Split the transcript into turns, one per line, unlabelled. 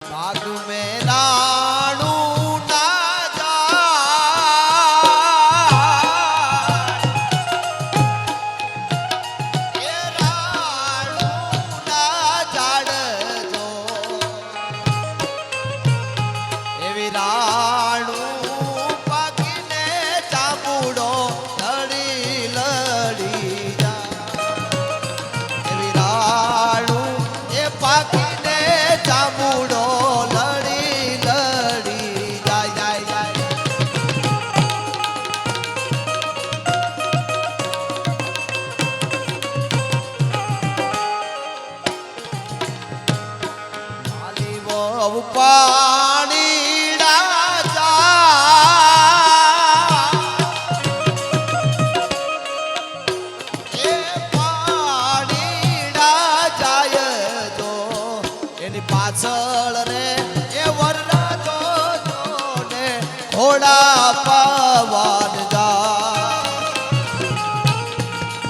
भाग में राणू ना जाए राणू ना जाड़ जो एवी राणू पाकीने चाबूडो लड़ी लड़ी जा एवी राणू ए पाकीने चाबूडो पानी राजा ये पानी राजाय जो एनी पाछळ रे ए वरना जो ने घोड़ा पवन